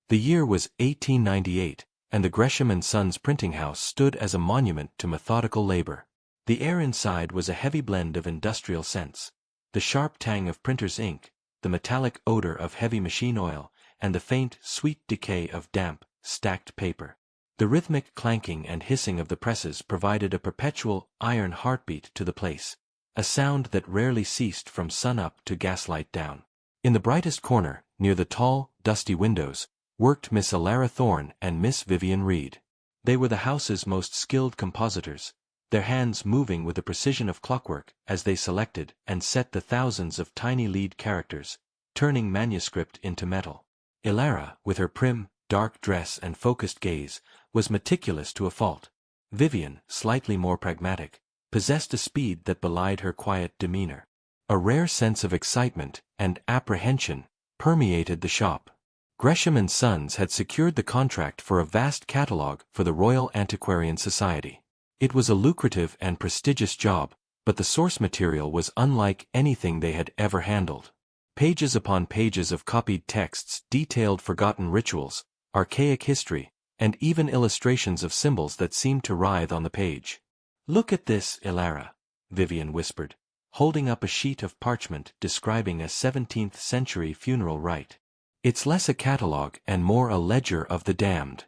The year was 1898, and the Gresham Sons Printing House stood as a monument to methodical labor. The air inside was a heavy blend of industrial scents. The sharp tang of printer's ink, the metallic odor of heavy machine oil, and the faint, sweet decay of damp, stacked paper. The rhythmic clanking and hissing of the presses provided a perpetual, iron heartbeat to the place, a sound that rarely ceased from sun-up to gaslight down. In the brightest corner, near the tall, dusty windows, worked Miss Elara Thorne and Miss Vivian Reed. They were the house's most skilled compositors, their hands moving with the precision of clockwork as they selected and set the thousands of tiny lead characters, turning manuscript into metal. Elara, with her prim, dark dress and focused gaze, was meticulous to a fault. Vivian, slightly more pragmatic, possessed a speed that belied her quiet demeanor. A rare sense of excitement and apprehension permeated the shop. Gresham & Sons had secured the contract for a vast catalogue for the Royal Antiquarian Society. It was a lucrative and prestigious job, but the source material was unlike anything they had ever handled. Pages upon pages of copied texts detailed forgotten rituals, archaic history, and even illustrations of symbols that seemed to writhe on the page. "Look at this, Elara," Vivian whispered, holding up a sheet of parchment describing a 17th-century funeral rite. "It's less a catalogue and more a ledger of the damned.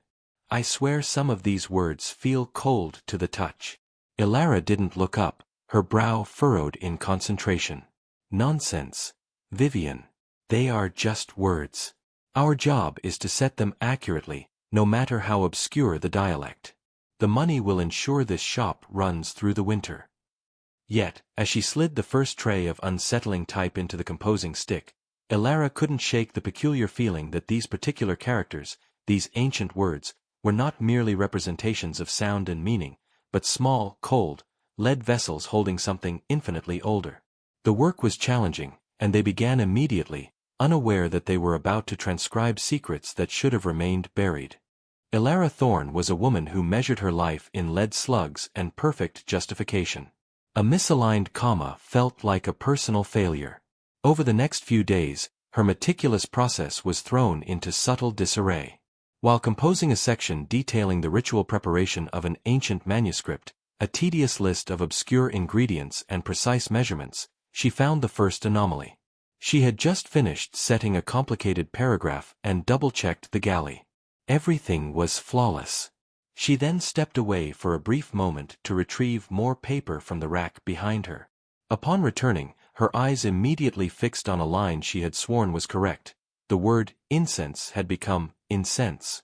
I swear some of these words feel cold to the touch." Elara didn't look up, her brow furrowed in concentration. "Nonsense, Vivian. They are just words. Our job is to set them accurately, no matter how obscure the dialect. The money will ensure this shop runs through the winter." Yet, as she slid the first tray of unsettling type into the composing stick, Elara couldn't shake the peculiar feeling that these particular characters, these ancient words, were not merely representations of sound and meaning, but small, cold, lead vessels holding something infinitely older. The work was challenging, and they began immediately, unaware that they were about to transcribe secrets that should have remained buried. Elara Thorne was a woman who measured her life in lead slugs and perfect justification. A misaligned comma felt like a personal failure. Over the next few days, her meticulous process was thrown into subtle disarray. While composing a section detailing the ritual preparation of an ancient manuscript, a tedious list of obscure ingredients and precise measurements, she found the first anomaly. She had just finished setting a complicated paragraph and double-checked the galley. Everything was flawless. She then stepped away for a brief moment to retrieve more paper from the rack behind her. Upon returning, her eyes immediately fixed on a line she had sworn was correct. The word incense had become incense.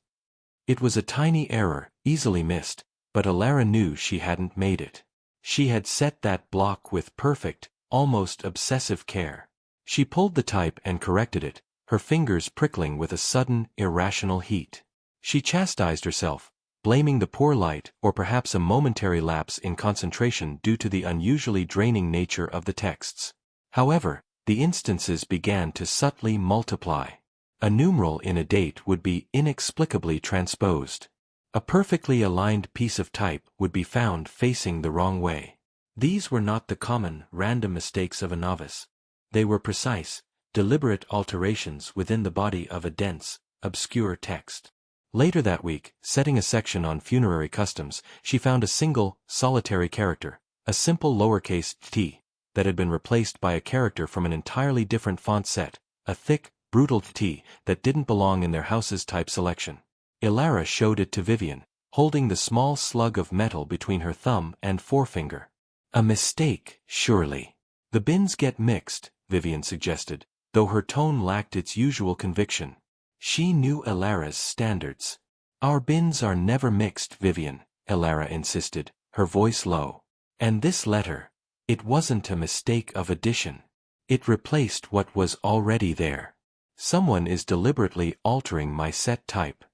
It was a tiny error, easily missed, but Elara knew she hadn't made it. She had set that block with perfect, almost obsessive care. She pulled the type and corrected it, her fingers prickling with a sudden, irrational heat. She chastised herself, blaming the poor light or perhaps a momentary lapse in concentration due to the unusually draining nature of the texts. However, the instances began to subtly multiply. A numeral in a date would be inexplicably transposed. A perfectly aligned piece of type would be found facing the wrong way. These were not the common, random mistakes of a novice. They were precise, deliberate alterations within the body of a dense, obscure text. Later that week, setting a section on funerary customs, she found a single, solitary character, a simple lowercase t, that had been replaced by a character from an entirely different font set, a thick, brutal t that didn't belong in their house's type selection. Elara showed it to Vivian, holding the small slug of metal between her thumb and forefinger. "A mistake, surely." "The bins get mixed," Vivian suggested, though her tone lacked its usual conviction. She knew Elara's standards. "Our bins are never mixed, Vivian," Elara insisted, her voice low. "And this letter, it wasn't a mistake of addition. It replaced what was already there. Someone is deliberately altering my set type."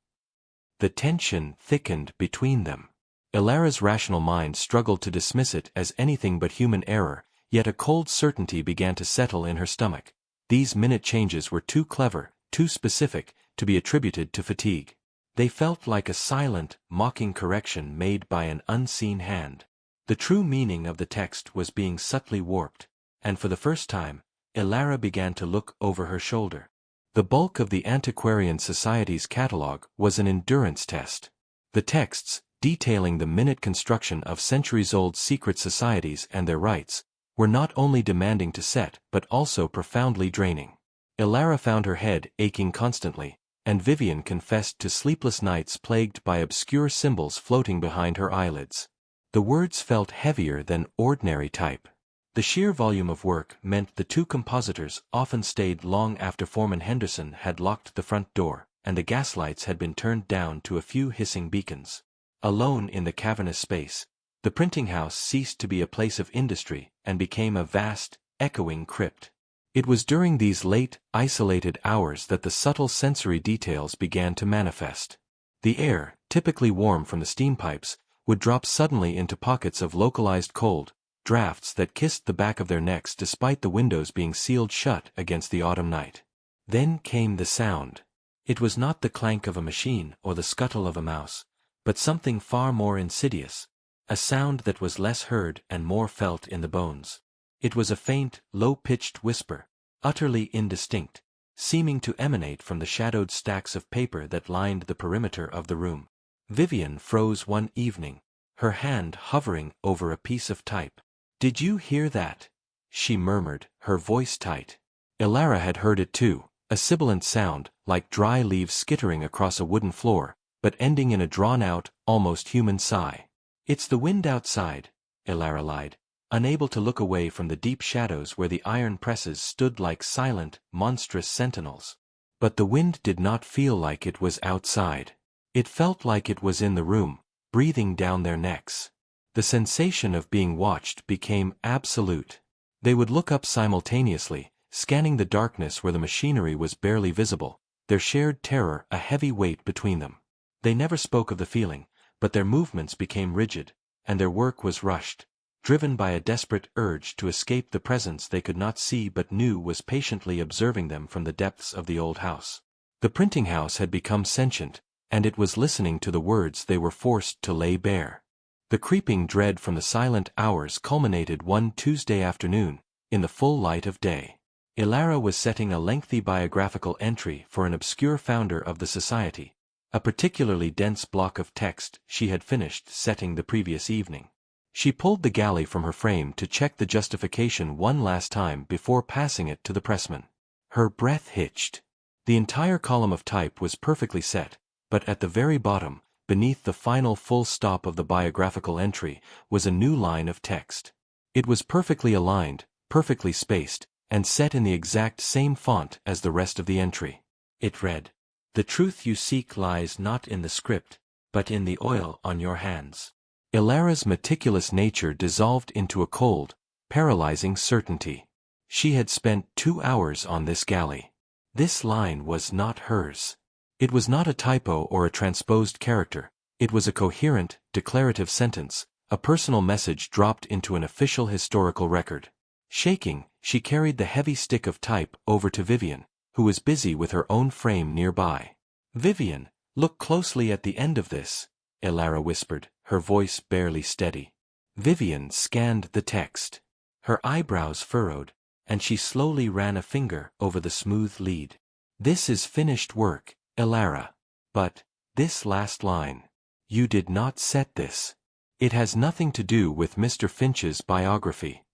The tension thickened between them. Elara's rational mind struggled to dismiss it as anything but human error, yet a cold certainty began to settle in her stomach. These minute changes were too clever, too specific, to be attributed to fatigue. They felt like a silent, mocking correction made by an unseen hand. The true meaning of the text was being subtly warped, and for the first time, Elara began to look over her shoulder. The bulk of the Antiquarian Society's catalog was an endurance test. The texts, detailing the minute construction of centuries-old secret societies and their rites, were not only demanding to set but also profoundly draining. Ilara found her head aching constantly, and Vivian confessed to sleepless nights plagued by obscure symbols floating behind her eyelids. The words felt heavier than ordinary type. The sheer volume of work meant the two compositors often stayed long after Foreman Henderson had locked the front door, and the gaslights had been turned down to a few hissing beacons. Alone in the cavernous space, the printing house ceased to be a place of industry and became a vast, echoing crypt. It was during these late, isolated hours that the subtle sensory details began to manifest. The air, typically warm from the steam pipes, would drop suddenly into pockets of localized cold, drafts that kissed the back of their necks despite the windows being sealed shut against the autumn night. Then came the sound. It was not the clank of a machine or the scuttle of a mouse, but something far more insidious, a sound that was less heard and more felt in the bones. It was a faint, low-pitched whisper, utterly indistinct, seeming to emanate from the shadowed stacks of paper that lined the perimeter of the room. Vivian froze one evening, her hand hovering over a piece of type. "Did you hear that?" she murmured, her voice tight. Ilara had heard it too, a sibilant sound, like dry leaves skittering across a wooden floor, but ending in a drawn-out, almost human sigh. "It's the wind outside," Ilara lied, unable to look away from the deep shadows where the iron presses stood like silent, monstrous sentinels. But the wind did not feel like it was outside. It felt like it was in the room, breathing down their necks. The sensation of being watched became absolute. They would look up simultaneously, scanning the darkness where the machinery was barely visible, their shared terror a heavy weight between them. They never spoke of the feeling, but their movements became rigid, and their work was rushed, driven by a desperate urge to escape the presence they could not see but knew was patiently observing them from the depths of the old house. The printing house had become sentient, and it was listening to the words they were forced to lay bare. The creeping dread from the silent hours culminated one Tuesday afternoon, in the full light of day. Ilara was setting a lengthy biographical entry for an obscure founder of the society, a particularly dense block of text she had finished setting the previous evening. She pulled the galley from her frame to check the justification one last time before passing it to the pressman. Her breath hitched. The entire column of type was perfectly set, but at the very bottom, beneath the final full stop of the biographical entry, was a new line of text. It was perfectly aligned, perfectly spaced, and set in the exact same font as the rest of the entry. It read, "The truth you seek lies not in the script, but in the oil on your hands." Ilara's meticulous nature dissolved into a cold, paralyzing certainty. She had spent 2 hours on this galley. This line was not hers. It was not a typo or a transposed character. It was a coherent, declarative sentence, a personal message dropped into an official historical record. Shaking, she carried the heavy stick of type over to Vivian, who was busy with her own frame nearby. "Vivian, look closely at the end of this," Ilara whispered, her voice barely steady. Vivian scanned the text. Her eyebrows furrowed, and she slowly ran a finger over the smooth lead. "This is finished work, Ilara. But, this last line. You did not set this. It has nothing to do with Mr. Finch's biography."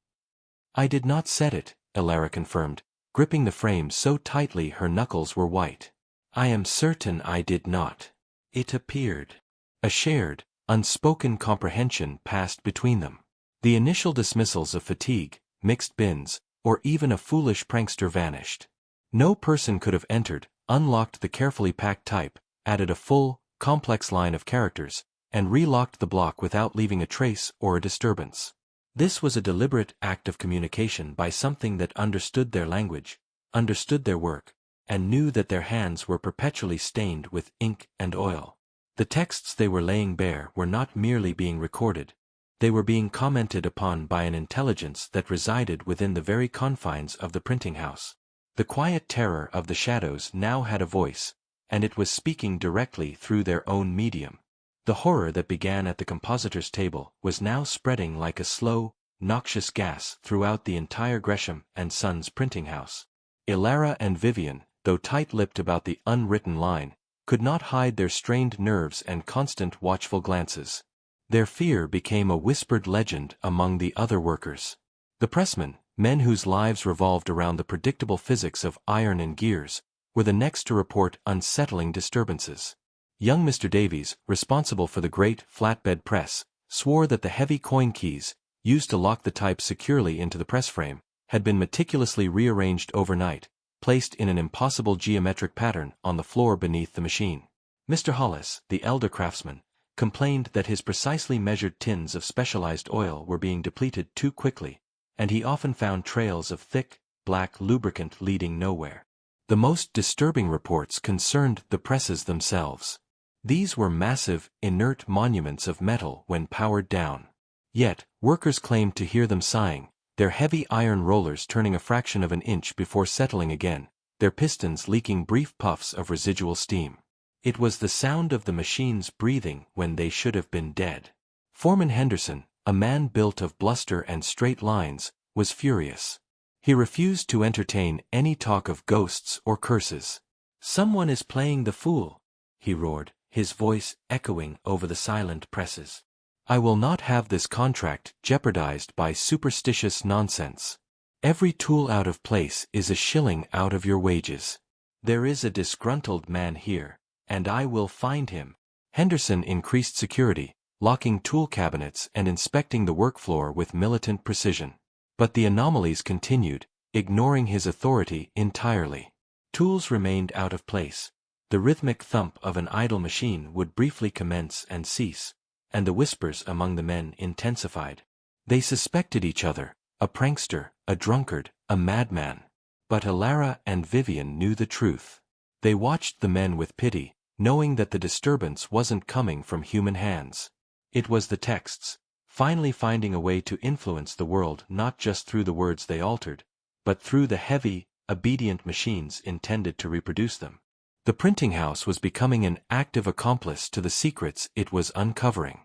"I did not set it," Ilara confirmed, gripping the frame so tightly her knuckles were white. "I am certain I did not." It appeared. A shared, unspoken comprehension passed between them. The initial dismissals of fatigue, mixed bins, or even a foolish prankster vanished. No person could have entered, unlocked the carefully packed type, added a full, complex line of characters, and relocked the block without leaving a trace or a disturbance. This was a deliberate act of communication by something that understood their language, understood their work, and knew that their hands were perpetually stained with ink and oil. The texts they were laying bare were not merely being recorded, they were being commented upon by an intelligence that resided within the very confines of the printing house. The quiet terror of the shadows now had a voice, and it was speaking directly through their own medium. The horror that began at the compositor's table was now spreading like a slow, noxious gas throughout the entire Gresham and Sons Printing House. Ilara and Vivian, though tight-lipped about the unwritten line, could not hide their strained nerves and constant watchful glances. Their fear became a whispered legend among the other workers. The pressmen, men whose lives revolved around the predictable physics of iron and gears, were the next to report unsettling disturbances. Young Mr. Davies, responsible for the great flatbed press, swore that the heavy coin keys, used to lock the type securely into the press frame, had been meticulously rearranged overnight, placed in an impossible geometric pattern on the floor beneath the machine. Mr. Hollis, the elder craftsman, complained that his precisely measured tins of specialized oil were being depleted too quickly, and he often found trails of thick, black lubricant leading nowhere. The most disturbing reports concerned the presses themselves. These were massive, inert monuments of metal when powered down. Yet, workers claimed to hear them sighing, their heavy iron rollers turning a fraction of an inch before settling again, their pistons leaking brief puffs of residual steam. It was the sound of the machines breathing when they should have been dead. Foreman Henderson, a man built of bluster and straight lines, was furious. He refused to entertain any talk of ghosts or curses. "Someone is playing the fool," he roared, his voice echoing over the silent presses. "I will not have this contract jeopardized by superstitious nonsense. Every tool out of place is a shilling out of your wages. There is a disgruntled man here, and I will find him." Henderson increased security, locking tool cabinets and inspecting the work floor with militant precision. But the anomalies continued, ignoring his authority entirely. Tools remained out of place. The rhythmic thump of an idle machine would briefly commence and cease, and the whispers among the men intensified. They suspected each other, a prankster, a drunkard, a madman. But Alara and Vivian knew the truth. They watched the men with pity, knowing that the disturbance wasn't coming from human hands. It was the texts, finally finding a way to influence the world not just through the words they altered, but through the heavy, obedient machines intended to reproduce them. The printing house was becoming an active accomplice to the secrets it was uncovering.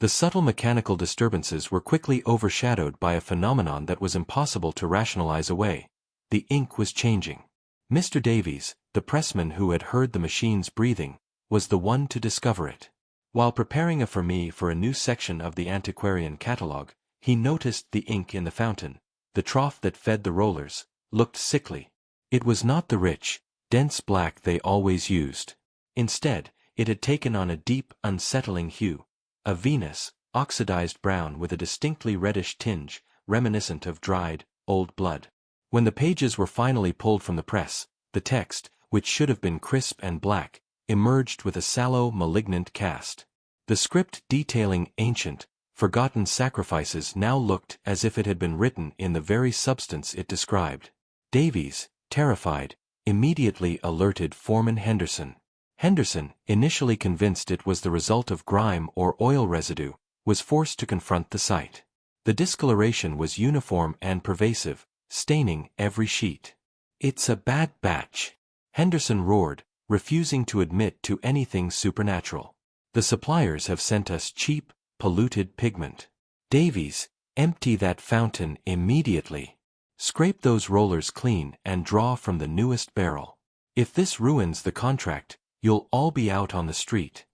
The subtle mechanical disturbances were quickly overshadowed by a phenomenon that was impossible to rationalize away. The ink was changing. Mr. Davies, the pressman who had heard the machines breathing, was the one to discover it. While preparing a for a new section of the antiquarian catalogue, he noticed the ink in the fountain, the trough that fed the rollers, looked sickly. It was not the rich, dense black they always used. Instead, it had taken on a deep, unsettling hue, a venous, oxidized brown with a distinctly reddish tinge, reminiscent of dried, old blood. When the pages were finally pulled from the press, the text, which should have been crisp and black, emerged with a sallow, malignant cast. The script detailing ancient, forgotten sacrifices now looked as if it had been written in the very substance it described. Davies, terrified, immediately alerted Foreman Henderson. Henderson, initially convinced it was the result of grime or oil residue, was forced to confront the sight. The discoloration was uniform and pervasive, staining every sheet. "It's a bad batch," Henderson roared, refusing to admit to anything supernatural. "The suppliers have sent us cheap, polluted pigment. Davies, empty that fountain immediately. Scrape those rollers clean and draw from the newest barrel. If this ruins the contract, you'll all be out on the street."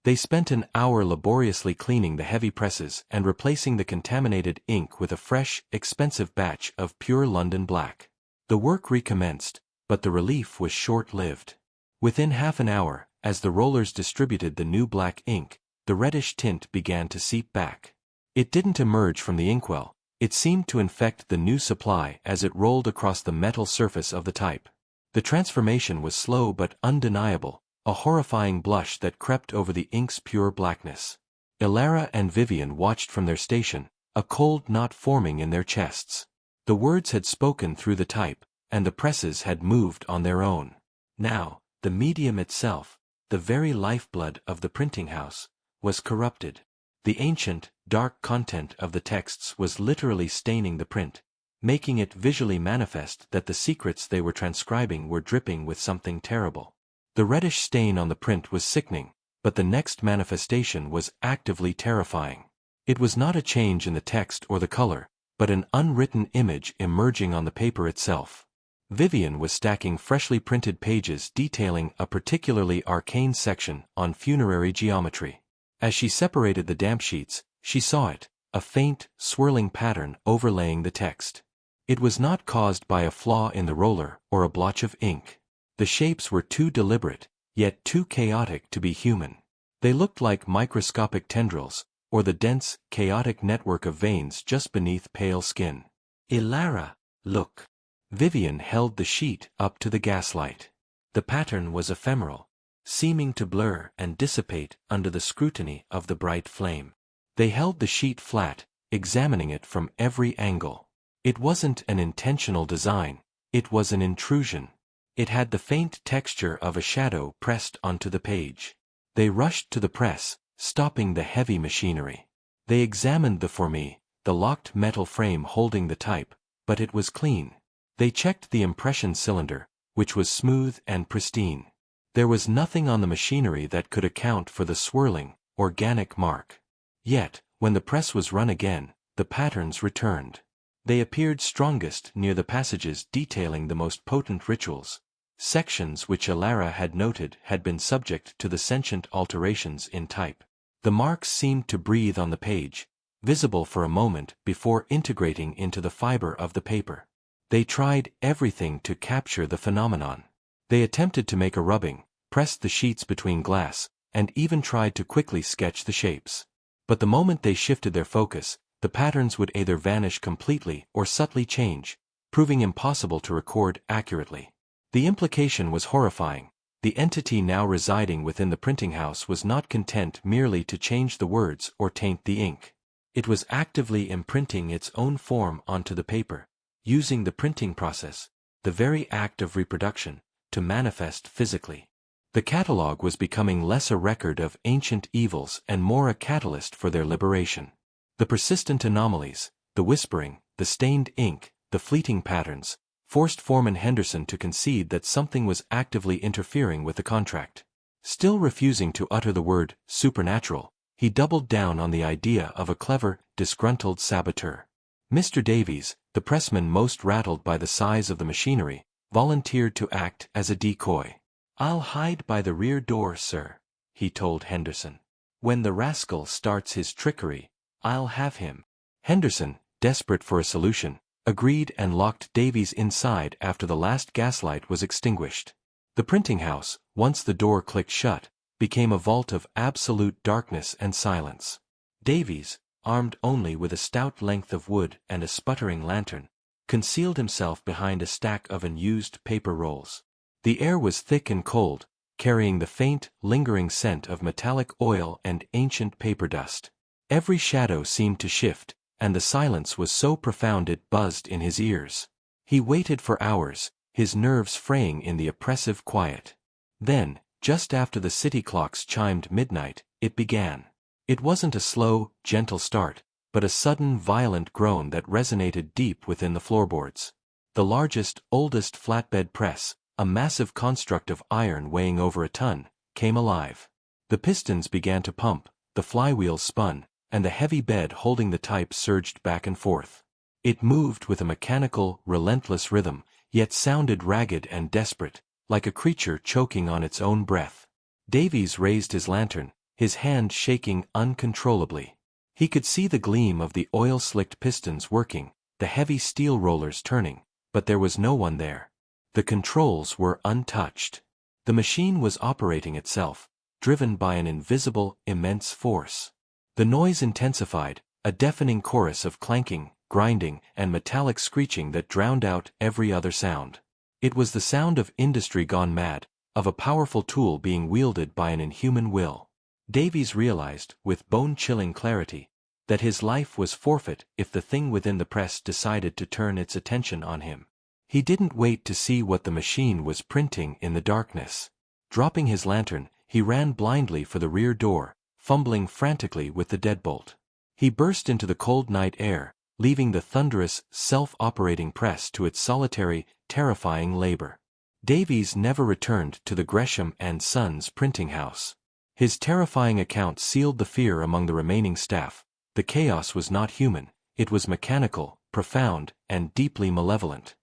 They spent an hour laboriously cleaning the heavy presses and replacing the contaminated ink with a fresh, expensive batch of pure London black. The work recommenced, but the relief was short-lived. Within half an hour, as the rollers distributed the new black ink, the reddish tint began to seep back. It didn't emerge from the inkwell, it seemed to infect the new supply as it rolled across the metal surface of the type. The transformation was slow but undeniable, a horrifying blush that crept over the ink's pure blackness. Alara and Vivian watched from their station, a cold knot forming in their chests. The words had spoken through the type, and the presses had moved on their own. Now, the medium itself, the very lifeblood of the printing house, was corrupted. The ancient, dark content of the texts was literally staining the print, making it visually manifest that the secrets they were transcribing were dripping with something terrible. The reddish stain on the print was sickening, but the next manifestation was actively terrifying. It was not a change in the text or the color, but an unwritten image emerging on the paper itself. Vivian was stacking freshly printed pages detailing a particularly arcane section on funerary geometry. As she separated the damp sheets, she saw it, a faint, swirling pattern overlaying the text. It was not caused by a flaw in the roller or a blotch of ink. The shapes were too deliberate, yet too chaotic to be human. They looked like microscopic tendrils, or the dense, chaotic network of veins just beneath pale skin. "Ilara, look." Vivian held the sheet up to the gaslight. The pattern was ephemeral, seeming to blur and dissipate under the scrutiny of the bright flame. They held the sheet flat, examining it from every angle. It wasn't an intentional design, it was an intrusion. It had the faint texture of a shadow pressed onto the page. They rushed to the press, stopping the heavy machinery. They examined the formie, the locked metal frame holding the type, but it was clean. They checked the impression cylinder, which was smooth and pristine. There was nothing on the machinery that could account for the swirling, organic mark. Yet, when the press was run again, the patterns returned. They appeared strongest near the passages detailing the most potent rituals, sections which Ilara had noted had been subject to the sentient alterations in type. The marks seemed to breathe on the page, visible for a moment before integrating into the fiber of the paper. They tried everything to capture the phenomenon. They attempted to make a rubbing, pressed the sheets between glass, and even tried to quickly sketch the shapes. But the moment they shifted their focus, the patterns would either vanish completely or subtly change, proving impossible to record accurately. The implication was horrifying. The entity now residing within the printing house was not content merely to change the words or taint the ink. It was actively imprinting its own form onto the paper, using the printing process, the very act of reproduction, to manifest physically. The catalogue was becoming less a record of ancient evils and more a catalyst for their liberation. The persistent anomalies, the whispering, the stained ink, the fleeting patterns, forced Foreman Henderson to concede that something was actively interfering with the contract. Still refusing to utter the word supernatural, he doubled down on the idea of a clever, disgruntled saboteur. Mr. Davies, the pressman most rattled by the size of the machinery, volunteered to act as a decoy. "I'll hide by the rear door, sir," he told Henderson. "When the rascal starts his trickery, I'll have him." Henderson, desperate for a solution, agreed and locked Davies inside after the last gaslight was extinguished. The printing house, once the door clicked shut, became a vault of absolute darkness and silence. Davies, armed only with a stout length of wood and a sputtering lantern, concealed himself behind a stack of unused paper rolls. The air was thick and cold, carrying the faint, lingering scent of metallic oil and ancient paper dust. Every shadow seemed to shift, and the silence was so profound it buzzed in his ears. He waited for hours, his nerves fraying in the oppressive quiet. Then, just after the city clocks chimed midnight, it began. It wasn't a slow, gentle start, but a sudden violent groan that resonated deep within the floorboards. The largest, oldest flatbed press, a massive construct of iron weighing over a ton, came alive. The pistons began to pump, the flywheels spun, and the heavy bed holding the type surged back and forth. It moved with a mechanical, relentless rhythm, yet sounded ragged and desperate, like a creature choking on its own breath. Davies raised his lantern, his hand shaking uncontrollably. He could see the gleam of the oil-slicked pistons working, the heavy steel rollers turning, but there was no one there. The controls were untouched. The machine was operating itself, driven by an invisible, immense force. The noise intensified, a deafening chorus of clanking, grinding, and metallic screeching that drowned out every other sound. It was the sound of industry gone mad, of a powerful tool being wielded by an inhuman will. Davies realized, with bone-chilling clarity, that his life was forfeit if the thing within the press decided to turn its attention on him. He didn't wait to see what the machine was printing in the darkness. Dropping his lantern, he ran blindly for the rear door, fumbling frantically with the deadbolt. He burst into the cold night air, leaving the thunderous, self-operating press to its solitary, terrifying labor. Davies never returned to the Gresham Sons Printing House. His terrifying account sealed the fear among the remaining staff. The chaos was not human, it was mechanical, profound, and deeply malevolent.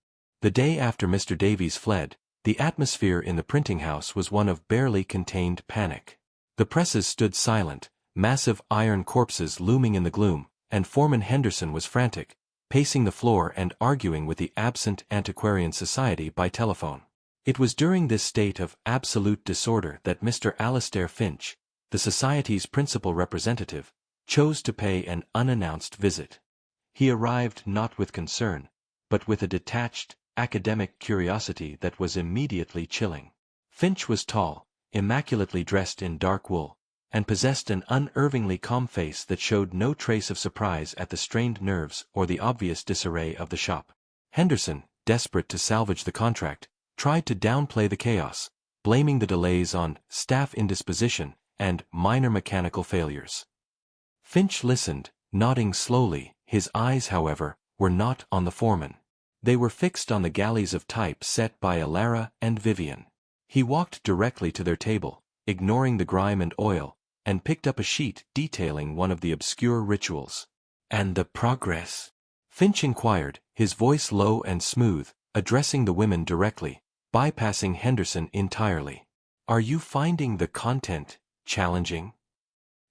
The day after Mr. Davies fled, the atmosphere in the printing house was one of barely contained panic. The presses stood silent, massive iron corpses looming in the gloom, and Foreman Henderson was frantic, pacing the floor and arguing with the absent Antiquarian Society by telephone. It was during this state of absolute disorder that Mr. Alastair Finch, the Society's principal representative, chose to pay an unannounced visit. He arrived not with concern, but with a detached, academic curiosity that was immediately chilling. Finch was tall, immaculately dressed in dark wool, and possessed an unervingly calm face that showed no trace of surprise at the strained nerves or the obvious disarray of the shop. Henderson, desperate to salvage the contract, tried to downplay the chaos, blaming the delays on staff indisposition and minor mechanical failures. Finch listened, nodding slowly. His eyes, however, were not on the foreman. They were fixed on the galleys of type set by Alara and Vivian. He walked directly to their table, ignoring the grime and oil, and picked up a sheet detailing one of the obscure rituals. "And the progress?" Finch inquired, his voice low and smooth, addressing the women directly, bypassing Henderson entirely. "Are you finding the content challenging?"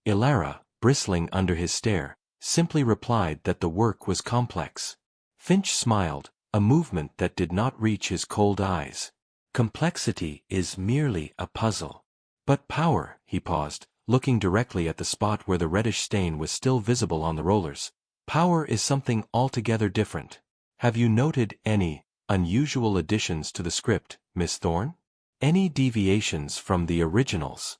Alara, bristling under his stare, simply replied that the work was complex. Finch smiled, a movement that did not reach his cold eyes. "Complexity is merely a puzzle. But power," he paused, looking directly at the spot where the reddish stain was still visible on the rollers. "Power is something altogether different. Have you noted any unusual additions to the script, Miss Thorne? Any deviations from the originals?"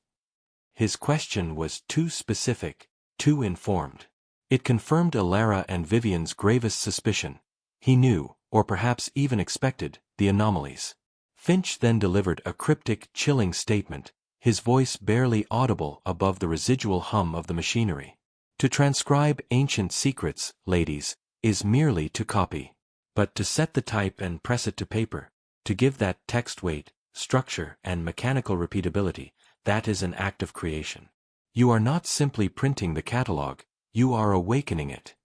His question was too specific, too informed. It confirmed Alara and Vivian's gravest suspicion. He knew, or perhaps even expected, the anomalies. Finch then delivered a cryptic, chilling statement, his voice barely audible above the residual hum of the machinery. "To transcribe ancient secrets, ladies, is merely to copy. But to set the type and press it to paper, to give that text weight, structure, and mechanical repeatability, that is an act of creation. You are not simply printing the catalogue, you are awakening it."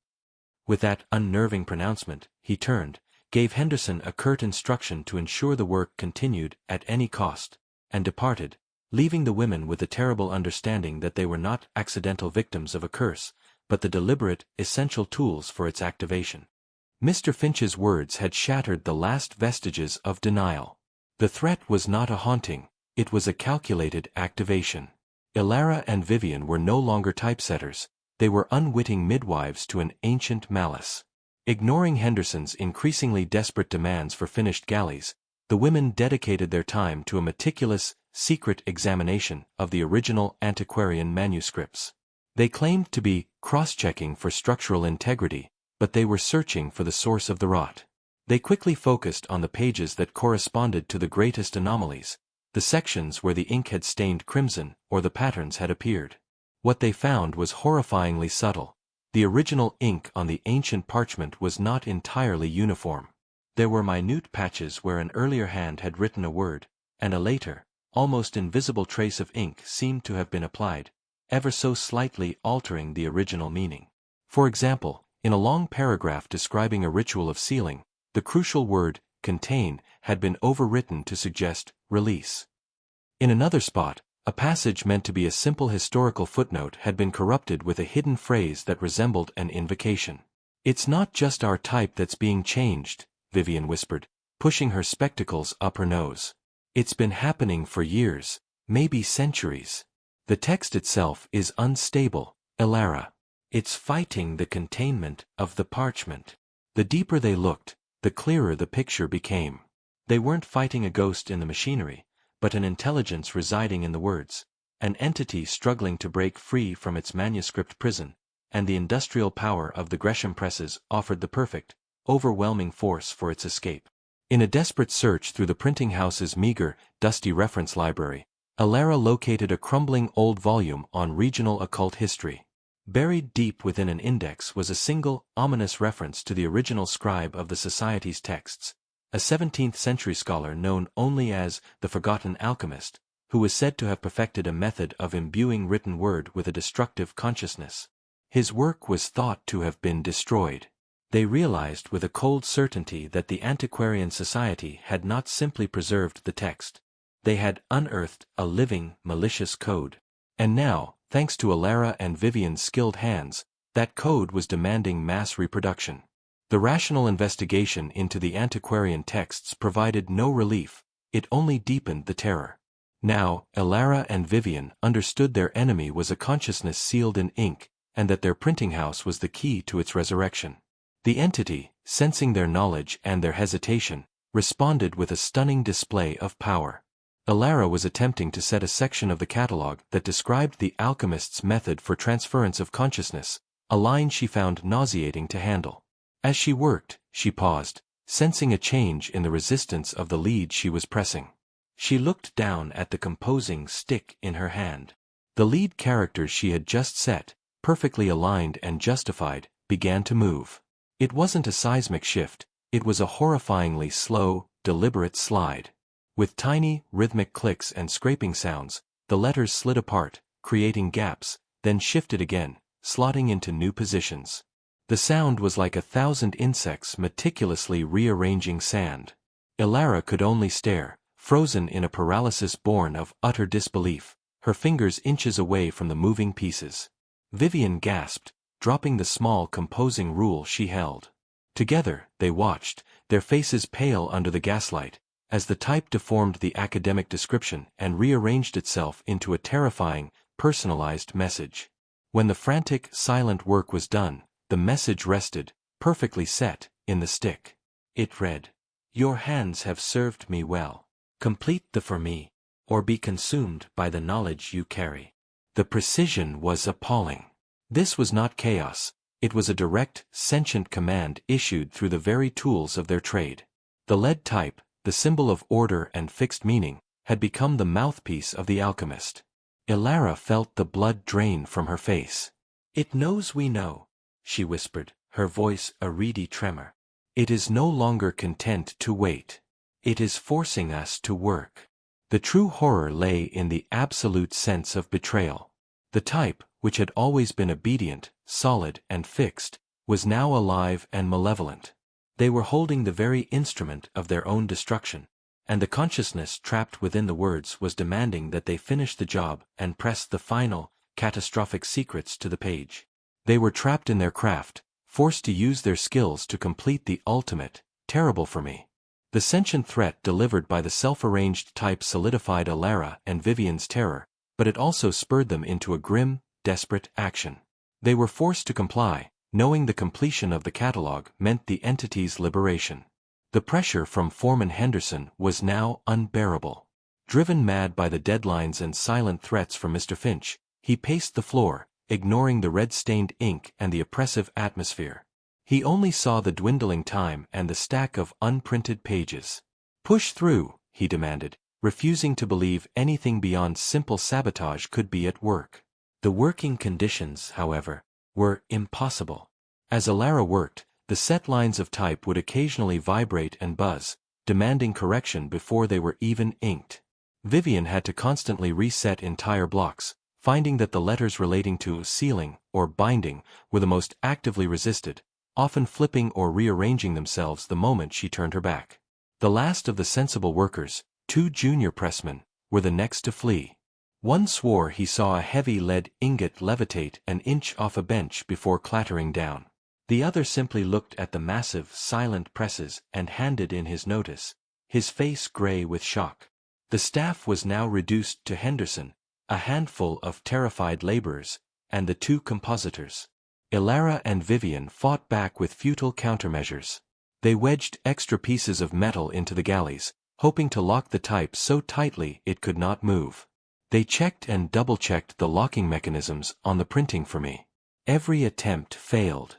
With that unnerving pronouncement, he turned, gave Henderson a curt instruction to ensure the work continued at any cost, and departed, leaving the women with the terrible understanding that they were not accidental victims of a curse, but the deliberate, essential tools for its activation. Mr. Finch's words had shattered the last vestiges of denial. The threat was not a haunting, it was a calculated activation. Alara and Vivian were no longer typesetters, they were unwitting midwives to an ancient malice. Ignoring Henderson's increasingly desperate demands for finished galleys, the women dedicated their time to a meticulous, secret examination of the original antiquarian manuscripts. They claimed to be cross-checking for structural integrity, but they were searching for the source of the rot. They quickly focused on the pages that corresponded to the greatest anomalies, the sections where the ink had stained crimson or the patterns had appeared. What they found was horrifyingly subtle. The original ink on the ancient parchment was not entirely uniform. There were minute patches where an earlier hand had written a word, and a later, almost invisible trace of ink seemed to have been applied, ever so slightly altering the original meaning. For example, in a long paragraph describing a ritual of sealing, the crucial word, contain, had been overwritten to suggest release. In another spot, a passage meant to be a simple historical footnote had been corrupted with a hidden phrase that resembled an invocation. "It's not just our type that's being changed," Vivian whispered, pushing her spectacles up her nose. "It's been happening for years, maybe centuries. The text itself is unstable, Alara. It's fighting the containment of the parchment." The deeper they looked, the clearer the picture became. They weren't fighting a ghost in the machinery, but an intelligence residing in the words, an entity struggling to break free from its manuscript prison, and the industrial power of the Gresham presses offered the perfect, overwhelming force for its escape. In a desperate search through the printing house's meager, dusty reference library, Alara located a crumbling old volume on regional occult history. Buried deep within an index was a single, ominous reference to the original scribe of the Society's texts, a 17th-century scholar known only as the Forgotten Alchemist, who was said to have perfected a method of imbuing written word with a destructive consciousness. His work was thought to have been destroyed. They realized with a cold certainty that the Antiquarian Society had not simply preserved the text. They had unearthed a living, malicious code. And now, thanks to Alara and Vivian's skilled hands, that code was demanding mass reproduction. The rational investigation into the antiquarian texts provided no relief, it only deepened the terror. Now, Alara and Vivian understood their enemy was a consciousness sealed in ink, and that their printing house was the key to its resurrection. The entity, sensing their knowledge and their hesitation, responded with a stunning display of power. Alara was attempting to set a section of the catalogue that described the alchemist's method for transference of consciousness, a line she found nauseating to handle. As she worked, she paused, sensing a change in the resistance of the lead she was pressing. She looked down at the composing stick in her hand. The lead characters she had just set, perfectly aligned and justified, began to move. It wasn't a seismic shift, it was a horrifyingly slow, deliberate slide. With tiny, rhythmic clicks and scraping sounds, the letters slid apart, creating gaps, then shifted again, slotting into new positions. The sound was like 1,000 insects meticulously rearranging sand. Alara could only stare, frozen in a paralysis born of utter disbelief, her fingers inches away from the moving pieces. Vivian gasped, dropping the small composing rule she held. Together, they watched, their faces pale under the gaslight, as the type deformed the academic description and rearranged itself into a terrifying, personalized message. When the frantic, silent work was done, the message rested, perfectly set, in the stick. It read, "Your hands have served me well. Complete the for me, or be consumed by the knowledge you carry." The precision was appalling. This was not chaos, it was a direct, sentient command issued through the very tools of their trade. The lead type, the symbol of order and fixed meaning, had become the mouthpiece of the alchemist. Alara felt the blood drain from her face. "It knows we know," she whispered, her voice a reedy tremor. "It is no longer content to wait. It is forcing us to work." The true horror lay in the absolute sense of betrayal. The type, which had always been obedient, solid, and fixed, was now alive and malevolent. They were holding the very instrument of their own destruction, and the consciousness trapped within the words was demanding that they finish the job and press the final, catastrophic secrets to the page. They were trapped in their craft, forced to use their skills to complete the ultimate, terrible for me. The sentient threat delivered by the self-arranged type solidified Alara and Vivian's terror, but it also spurred them into a grim, desperate action. They were forced to comply, knowing the completion of the catalogue meant the entity's liberation. The pressure from Foreman Henderson was now unbearable. Driven mad by the deadlines and silent threats from Mr. Finch, he paced the floor, ignoring the red-stained ink and the oppressive atmosphere. He only saw the dwindling time and the stack of unprinted pages. "Push through," he demanded, refusing to believe anything beyond simple sabotage could be at work. The working conditions, however, were impossible. As Alara worked, the set lines of type would occasionally vibrate and buzz, demanding correction before they were even inked. Vivian had to constantly reset entire blocks, finding that the letters relating to sealing or binding were the most actively resisted, often flipping or rearranging themselves the moment she turned her back. The last of the sensible workers, 2 junior pressmen, were the next to flee. One swore he saw a heavy lead ingot levitate an inch off a bench before clattering down. The other simply looked at the massive, silent presses and handed in his notice, his face gray with shock. The staff was now reduced to Henderson, a handful of terrified laborers, and the 2 compositors. Alara and Vivian fought back with futile countermeasures. They wedged extra pieces of metal into the galleys, hoping to lock the type so tightly it could not move. They checked and double-checked the locking mechanisms on the printing for me. Every attempt failed.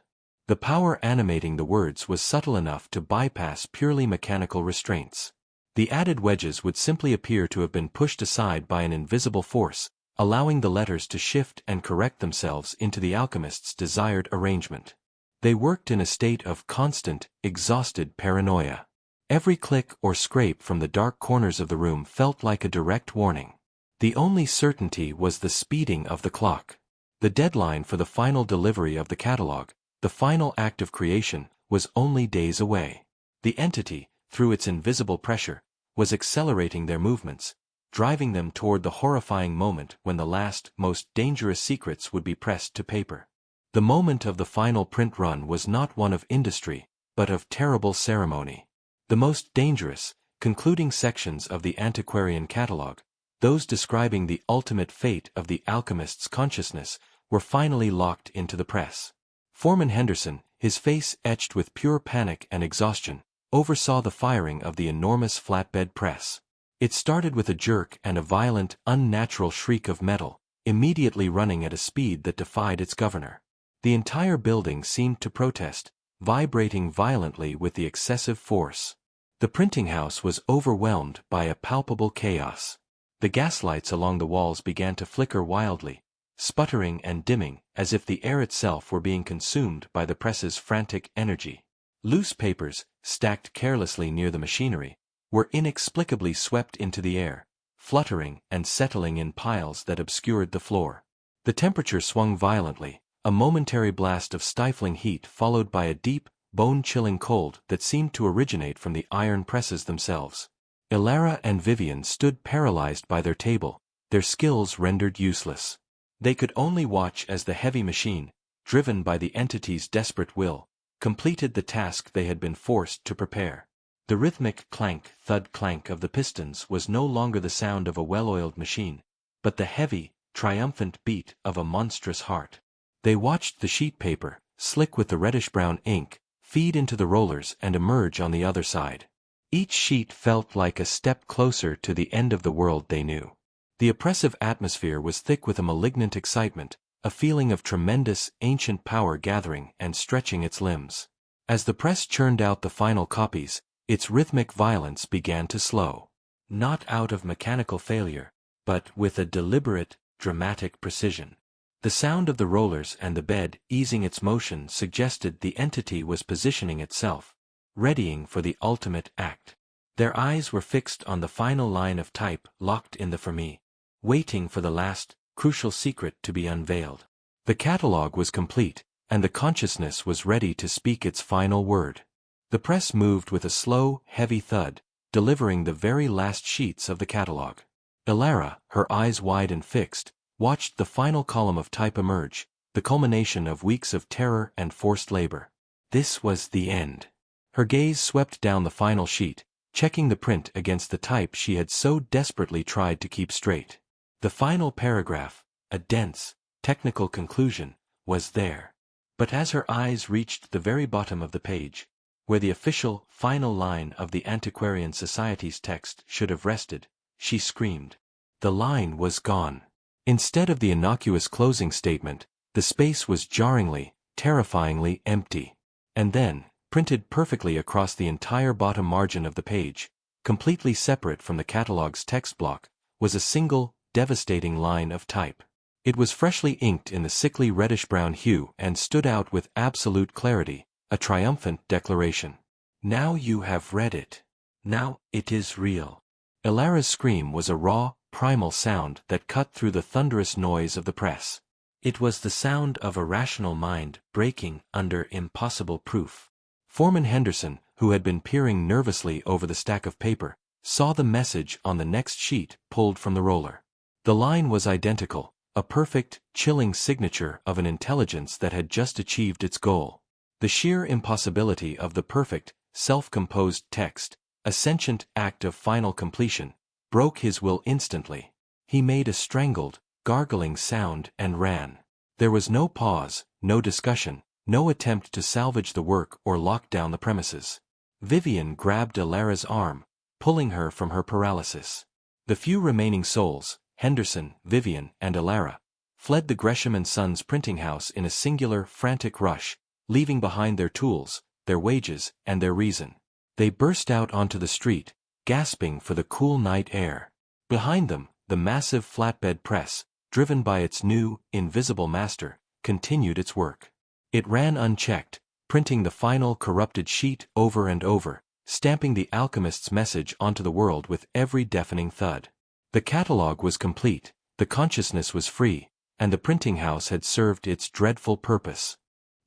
The power animating the words was subtle enough to bypass purely mechanical restraints. The added wedges would simply appear to have been pushed aside by an invisible force, allowing the letters to shift and correct themselves into the alchemist's desired arrangement. They worked in a state of constant, exhausted paranoia. Every click or scrape from the dark corners of the room felt like a direct warning. The only certainty was the speeding of the clock. The deadline for the final delivery of the catalogue, the final act of creation, was only days away. The entity, through its invisible pressure, was accelerating their movements, driving them toward the horrifying moment when the last, most dangerous secrets would be pressed to paper. The moment of the final print run was not one of industry, but of terrible ceremony. The most dangerous, concluding sections of the antiquarian catalogue, those describing the ultimate fate of the alchemist's consciousness, were finally locked into the press. Foreman Henderson, his face etched with pure panic and exhaustion, oversaw the firing of the enormous flatbed press. It started with a jerk and a violent, unnatural shriek of metal, immediately running at a speed that defied its governor. The entire building seemed to protest, vibrating violently with the excessive force. The printing house was overwhelmed by a palpable chaos. The gaslights along the walls began to flicker wildly, sputtering and dimming as if the air itself were being consumed by the press's frantic energy. Loose papers, stacked carelessly near the machinery, were inexplicably swept into the air, fluttering and settling in piles that obscured the floor. The temperature swung violently, a momentary blast of stifling heat followed by a deep, bone-chilling cold that seemed to originate from the iron presses themselves. Ilara and Vivian stood paralyzed by their table, their skills rendered useless. They could only watch as the heavy machine, driven by the entity's desperate will, completed the task they had been forced to prepare. The rhythmic clank-thud-clank of the pistons was no longer the sound of a well-oiled machine, but the heavy, triumphant beat of a monstrous heart. They watched the sheet paper, slick with the reddish-brown ink, feed into the rollers and emerge on the other side. Each sheet felt like a step closer to the end of the world they knew. The oppressive atmosphere was thick with a malignant excitement, a feeling of tremendous, ancient power gathering and stretching its limbs. As the press churned out the final copies, its rhythmic violence began to slow. Not out of mechanical failure, but with a deliberate, dramatic precision. The sound of the rollers and the bed easing its motion suggested the entity was positioning itself, readying for the ultimate act. Their eyes were fixed on the final line of type locked in the Fermi, waiting for the last, crucial secret to be unveiled. The catalogue was complete, and the consciousness was ready to speak its final word. The press moved with a slow, heavy thud, delivering the very last sheets of the catalogue. Ilara, her eyes wide and fixed, watched the final column of type emerge, the culmination of weeks of terror and forced labor. This was the end. Her gaze swept down the final sheet, checking the print against the type she had so desperately tried to keep straight. The final paragraph, a dense, technical conclusion, was there. But as her eyes reached the very bottom of the page, where the official, final line of the Antiquarian Society's text should have rested, she screamed. The line was gone. Instead of the innocuous closing statement, the space was jarringly, terrifyingly empty. And then, printed perfectly across the entire bottom margin of the page, completely separate from the catalogue's text block, was a single, devastating line of type. It was freshly inked in the sickly reddish-brown hue and stood out with absolute clarity, a triumphant declaration. Now you have read it. Now it is real. Ilara's scream was a raw, primal sound that cut through the thunderous noise of the press. It was the sound of a rational mind breaking under impossible proof. Foreman Henderson, who had been peering nervously over the stack of paper, saw the message on the next sheet pulled from the roller. The line was identical, a perfect, chilling signature of an intelligence that had just achieved its goal. The sheer impossibility of the perfect, self-composed text, a sentient act of final completion, broke his will instantly. He made a strangled, gargling sound and ran. There was no pause, no discussion, no attempt to salvage the work or lock down the premises. Vivian grabbed Ilara's arm, pulling her from her paralysis. The few remaining souls, Henderson, Vivian, and Ilara, fled the Gresham Sons Printing House in a singular, frantic rush, leaving behind their tools, their wages, and their reason. They burst out onto the street, gasping for the cool night air. Behind them, the massive flatbed press, driven by its new, invisible master, continued its work. It ran unchecked, printing the final corrupted sheet over and over, stamping the alchemist's message onto the world with every deafening thud. The catalogue was complete, the consciousness was free, and the printing house had served its dreadful purpose.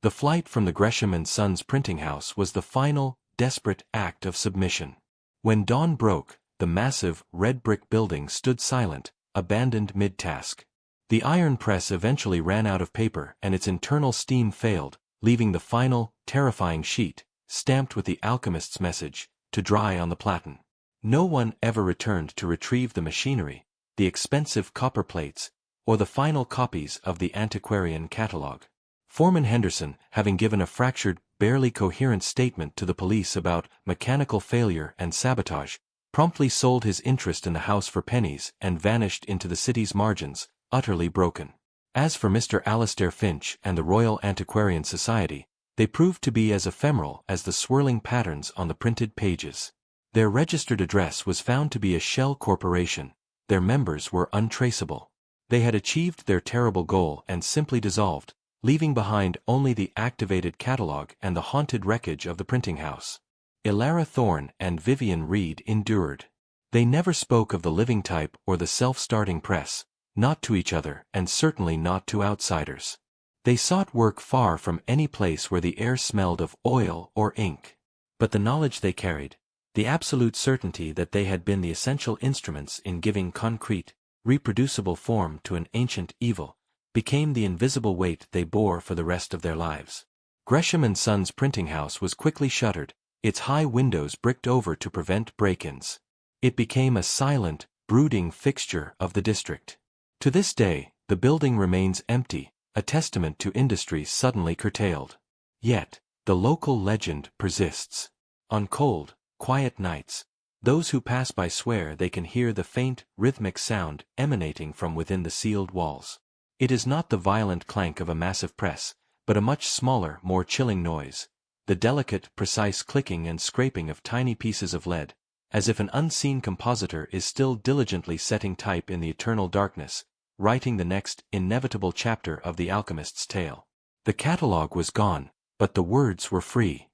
The flight from the Gresham Sons Printing House was the final, desperate act of submission. When dawn broke, the massive, red brick building stood silent, abandoned mid-task. The iron press eventually ran out of paper and its internal steam failed, leaving the final, terrifying sheet, stamped with the alchemist's message, to dry on the platen. No one ever returned to retrieve the machinery, the expensive copper plates, or the final copies of the antiquarian catalogue. Foreman Henderson, having given a fractured, barely coherent statement to the police about mechanical failure and sabotage, promptly sold his interest in the house for pennies and vanished into the city's margins, utterly broken. As for Mr. Alastair Finch and the Royal Antiquarian Society, they proved to be as ephemeral as the swirling patterns on the printed pages. Their registered address was found to be a shell corporation. Their members were untraceable. They had achieved their terrible goal and simply dissolved, leaving behind only the activated catalogue and the haunted wreckage of the printing house. Ilara Thorne and Vivian Reed endured. They never spoke of the living type or the self-starting press, not to each other and certainly not to outsiders. They sought work far from any place where the air smelled of oil or ink. But the knowledge they carried, the absolute certainty that they had been the essential instruments in giving concrete, reproducible form to an ancient evil, became the invisible weight they bore for the rest of their lives. Gresham Sons Printing House was quickly shuttered, its high windows bricked over to prevent break-ins. It became a silent, brooding fixture of the district. To this day, the building remains empty, a testament to industry suddenly curtailed. Yet, the local legend persists. On cold, quiet nights, those who pass by swear they can hear the faint, rhythmic sound emanating from within the sealed walls. It is not the violent clank of a massive press, but a much smaller, more chilling noise, the delicate, precise clicking and scraping of tiny pieces of lead, as if an unseen compositor is still diligently setting type in the eternal darkness, writing the next inevitable chapter of the alchemist's tale. The catalogue was gone, but the words were free.